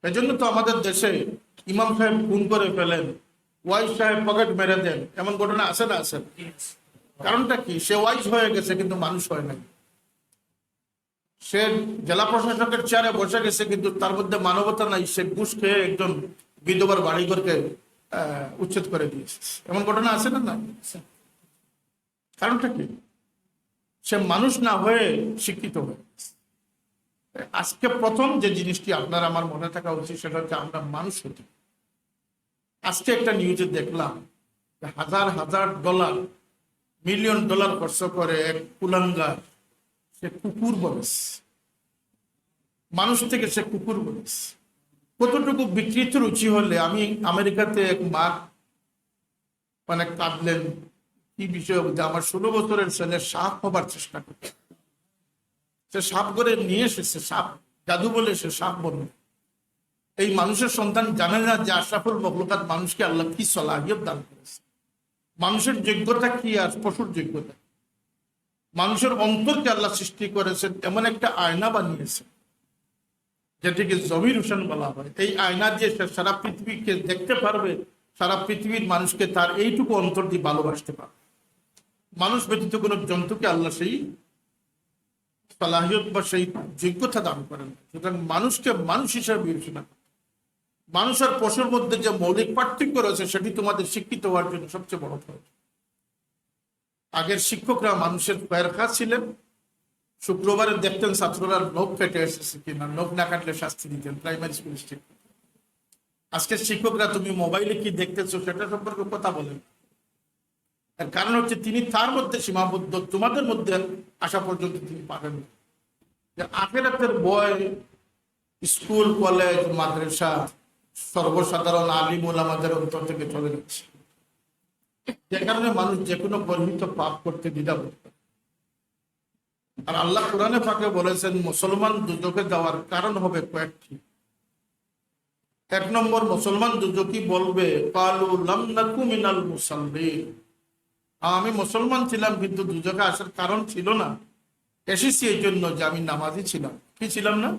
এজন্য তো আমাদের দেশে ইমাম সাহেব খুন করে ফেলেন, ওয়াইস সাহেব পকেট মেরে দেন, এমন ঘটনা আছে না? আছে। কারণটা কি? সে ওয়াইস হয়ে গেছে কিন্তু মানুষ হয় নাই। সে জেলা প্রশাসকের চেয়ারে বসে গেছে কিন্তু তার মধ্যে মানবতা নাই। সে ঘুষ খেয়ে একজন বিধবার বাড়িঘরকে উচ্ছেদ করে দিয়েছে। এমন ঘটনা আছে না? না। কারণটা কি? সে মানুষ না হয়ে শিক্ষিত হয়ে গেছে। আজকে প্রথম যে জিনিসটি আপনার আমার মনে থাকা উচিত সেটা হচ্ছে আমরা মানুষ হতে। আজকে একটা নিউজে দেখলাম হাজার হাজার ডলার, মিলিয়ন ডলার খরচ করে এক কুলাঙ্গার সে কুকুর বলেছে, মানুষ থেকে সে কুকুর বলেছে। কতটুকু বিকৃত রুচি হলে আমি আমেরিকাতে এক মা মানে কাঁদলেন কি বিষয়, আমার 16 বছরের ছেলে সাপ হবার চেষ্টা করছে, সে সাপ করে নিয়ে এসেছে, সাপ জাদু বলে সে সাপ বলবে। এই মানুষের সন্তান জানে না যে আশরাফুল মখলুকাত মানুষকে আল্লাহ কি সলাহিয়ত দান করেছে, মানুষের যোগ্যতা কি আর পশুর যোগ্যতা। মানুষের অন্তরকে আল্লাহ সৃষ্টি করেছেন, এমন একটা আয়না বানিয়েছে যেটিকে জমির হোসেন বলা হয়। এই আয়না দিয়ে সে সারা পৃথিবীকে দেখতে পারবে, সারা পৃথিবীর মানুষকে তার এইটুকু অন্তর দিয়ে ভালোবাসতে পারবে। মানুষ ব্যতীত কোনো জন্তুকে আল্লাহ সেই সালাহিয়ত বা সেই যোগ্যতা দান করেন। সুতরাং মানুষকে মানুষ হিসাবে বিবেচনা করে। মানুষ আর পশুর মধ্যে যে মৌলিক পার্থক্য রয়েছে সেটি তোমাদের শিক্ষিত হওয়ার জন্য সবচেয়ে বড় ফল। আগের শিক্ষকরা মানুষের পেয়ারখা ছিলেন। শুক্রবারে দেখতেন ছাত্ররা নখ কেটে এসেছে কিনা, নখ না কাটলে শাস্তি দিতেন, প্রাইমারি স্কুল শিক্ষক। আজকের শিক্ষকরা তুমি মোবাইলে কি দেখতেছো সেটা সম্পর্কে কথা বলেন। এর কারণ হচ্ছে তিনি তার মধ্যে সীমাবদ্ধ, তোমাদের মধ্যে আসা পর্যন্ত তিনি পারেন। আখেরাতের বয় স্কুল, কলেজ, মাদ্রাসা, সর্বসাধারণ আলিম ওলামাদের অন্তর থেকে চলে যাচ্ছে, যে কারণে মানুষ যে কোনো গর্হিত পাপ করতে দ্বিধাবোধ করে। আর আল্লাহ কোরআনে পাকে বলেছেন মুসলমান দুজকে যাওয়ার কারণ হবে কয়েকটি। 1 নম্বর, মুসলমান দুজকি বলবে কালু লাম নাকু মিনাল মুসাল্লিন, আমি মুসলমান ছিলাম কিন্তু দুজকে আসার কারণ ছিল না, এসেছি এই জন্য যে আমি নামাজি ছিলাম। কি ছিলাম না?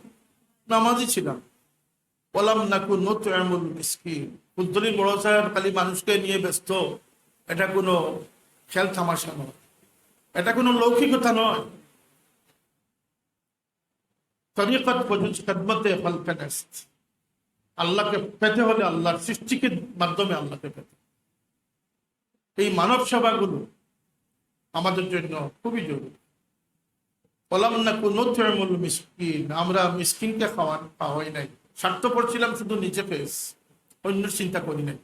নামাজি ছিলাম। ওয়ালাম নাকু নুতইমুল মিসকিন, কুদ্দুরি বড় সাহেব খালি মানুষকে নিয়ে ব্যস্ত, এটা কোনো খেল তামাশা নয়, এটা কোনো লৌকিকতা নয়। তরিকত পজুজ খেদমতে খালকে নেস্ত, আল্লাহকে পেতে হলে আল্লাহর সৃষ্টিকে মাধ্যমে আল্লাহকে পেতে। এই মানব সেবাগুলো আমাদের জন্য খুবই জরুরি। ওয়ালাম নাকু নুতইমুল মিসকিন, আমরা মিসকিনকে খাওয়াই নাই। স্বার্থপর ছিলাম, শুধু নিজে পেয়েছি, অন্য চিন্তা করি নাই।